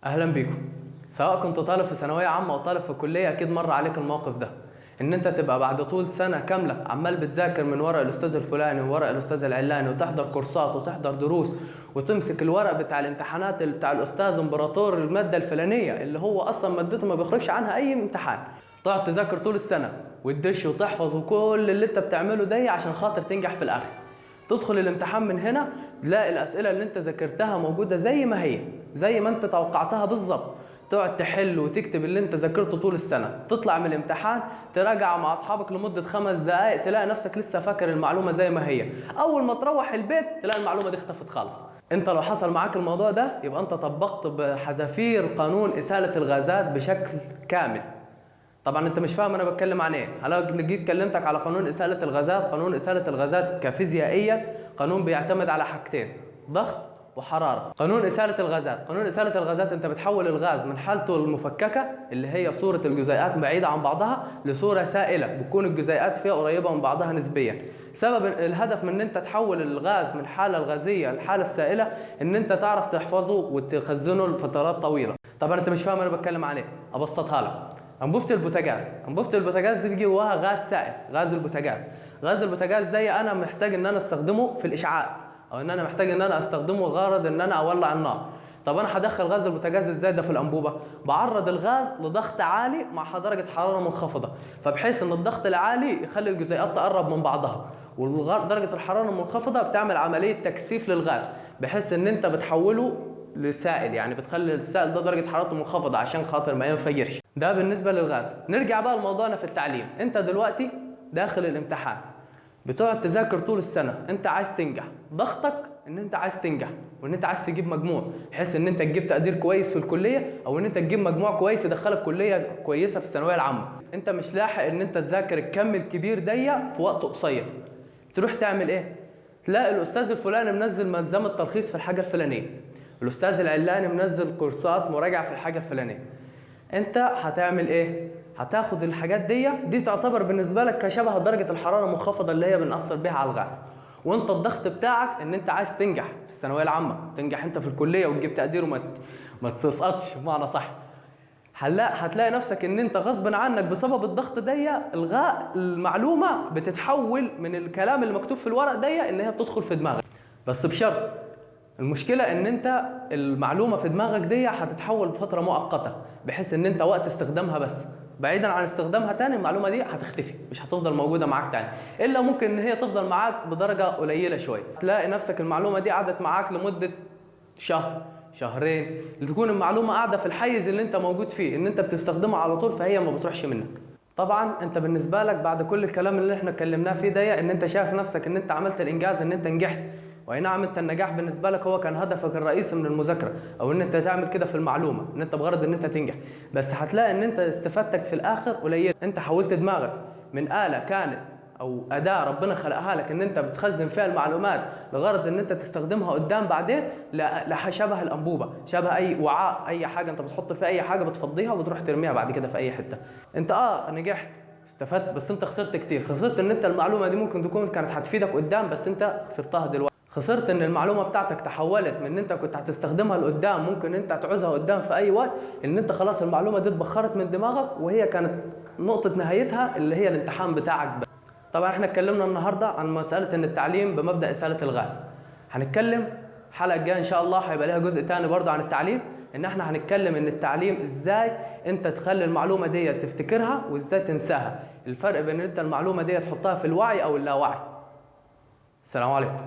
اهلا بيكم. سواء كنت طالب في ثانويه عامه او طالب في كليه، اكيد مر عليك الموقف ده، ان انت تبقى بعد طول سنه كامله عمال بتذاكر من ورق الاستاذ الفلاني وورق الاستاذ العلاني، وتحضر كورسات وتحضر دروس، وتمسك الورق بتاع الامتحانات بتاع الاستاذ امبراطور الماده الفلانيه اللي هو اصلا مادته ما بيخرجش عنها اي امتحان، تقعد تذاكر طول السنه وتدش وتحفظ وكل اللي انت بتعمله ده عشان خاطر تنجح في الاخر. تدخل الامتحان من هنا تلاقي الاسئله اللي انت ذاكرتها موجوده زي ما هي، زي ما انت توقعتها بالظبط. تقعد تحل وتكتب اللي انت ذاكرته طول السنه، تطلع من الامتحان تراجع مع اصحابك لمده 5 دقائق، تلاقي نفسك لسه فاكر المعلومه زي ما هي. اول ما تروح البيت تلاقي المعلومه دي اختفت خالص. انت لو حصل معاك الموضوع ده يبقى انت طبقت بحذافير قانون اساله الغازات بشكل كامل. طبعا انت مش فاهم انا بتكلم عن ايه. انا جيت كلمتك على قانون اساله الغازات. قانون اساله الغازات كفيزيائيه قانون بيعتمد على حاجتين: ضغط وحراره. قانون اساله الغازات انت بتحول الغاز من حالته المفككه اللي هي صوره الجزيئات بعيده عن بعضها لصوره سائله بتكون الجزيئات فيها قريبه من بعضها نسبيا. سبب الهدف من ان انت تحول الغاز من الحاله الغازيه للحاله السائله ان انت تعرف تحفظه وتخزنه لفترات طويله. طبعا انت مش فاهم انا بتكلم عن ايه، ابسطها لك. انبوبه البوتاجاز دي جواها غاز سائل، غاز البوتاجاز ده انا محتاج ان انا استخدمه في الاشعاع، او ان انا محتاج ان انا استخدمه غرض ان انا اولع النار. طب انا هدخل غاز البوتاجاز ازاي ده في الانبوبه؟ بعرض الغاز لضغط عالي مع درجه حراره منخفضه، فبحيث ان الضغط العالي يخلي الجزيئات تقرب من بعضها، ودرجه الحراره المنخفضه بتعمل عمليه تكثيف للغاز بحيث ان انت بتحوله لسائل، يعني بتخلي السائل ده درجه حرارته منخفضه عشان خاطر ما ينفجرش. ده بالنسبه للغاز. نرجع بقى لموضوعنا في التعليم. انت دلوقتي داخل الامتحان بتقعد تذاكر طول السنه، انت عايز تنجح، ضغطك ان انت عايز تنجح وان انت عايز تجيب مجموع بحيث ان انت تجيب تقدير كويس في الكليه، او ان انت تجيب مجموع كويس يدخلك كليه كويسه في الثانويه العامه. انت مش لاحق ان انت تذاكر الكم الكبير في وقت قصير. تروح تعمل ايه؟ تلاقي الاستاذ الفلاني منزل ملزمه تلخيص في الحاجه الفلانيه، الاستاذ العلاني منزل كورسات مراجعه في الحاجه الفلانيه. انت هتعمل ايه؟ هتاخد الحاجات دي تعتبر بالنسبه لك كشبه درجه الحراره المنخفضه اللي هي بنأثر بيها على الغاز. وانت الضغط بتاعك ان انت عايز تنجح في الثانويه العامه، تنجح انت في الكليه وتجيب تقدير وما تسقطش بمعنى صح. هتلاقي نفسك ان انت غصب عنك بسبب الضغط الغاء المعلومه بتتحول من الكلام اللي مكتوب في الورق ان هي بتدخل في دماغك، بس بشرط. المشكلة ان انت المعلومة في دماغك هتتحول بفترة مؤقتة بحيث ان انت وقت استخدامها بس، بعيدا عن استخدامها تاني المعلومة دي هتختفي، مش هتفضل موجودة معاك تاني، الا ممكن ان هي تفضل معاك بدرجة قليلة شوية. تلاقي نفسك المعلومة دي قعدت معاك لمدة شهر شهرين، تكون المعلومة قاعدة في الحيز اللي انت موجود فيه ان انت بتستخدمها على طول، فهي ما بتروحش منك. طبعا انت بالنسبة لك بعد كل الكلام اللي احنا اتكلمناه فيه ان انت شايف نفسك ان انت عملت الانجاز، ان انت نجحت. واي نعم انت النجاح بالنسبه لك هو كان هدفك الرئيسي من المذاكره، او ان انت تعمل كده في المعلومه ان انت بغرض ان انت تنجح، بس هتلاقي ان انت استفادتك في الاخر قليله. انت حولت دماغك من آلة كانت او أداة ربنا خلقها لك ان انت بتخزن فيها المعلومات لغرض ان انت تستخدمها قدام بعدين شبه الانبوبه، شبه اي وعاء، اي حاجه انت بتحط فيها اي حاجه بتفضيها وبتروح ترميها بعد كده في اي حته. انت نجحت استفدت، بس انت خسرت كتير. خسرت ان انت المعلومه دي ممكن تكون كانت هتفيدك قدام، بس انت خسرتها دلوقتي. خسرت ان المعلومه بتاعتك تحولت من ان انت كنت هتستخدمها لقدام، ممكن انت تعوزها قدام في اي وقت، ان انت خلاص المعلومه دي اتبخرت من دماغك وهي كانت نقطه نهايتها اللي هي الامتحان بتاعك بس. طبعا احنا اتكلمنا النهارده عن مساله ان التعليم بمبدا اساله الغاز. هنتكلم الحلقه الجايه ان شاء الله هيبقى لها جزء ثاني برضه عن التعليم، ان احنا هنتكلم ان التعليم ازاي انت تخلي المعلومه تفتكرها وازاي تنساها، الفرق بين ان انت المعلومه تحطها في الوعي او اللاوعي. السلام عليكم.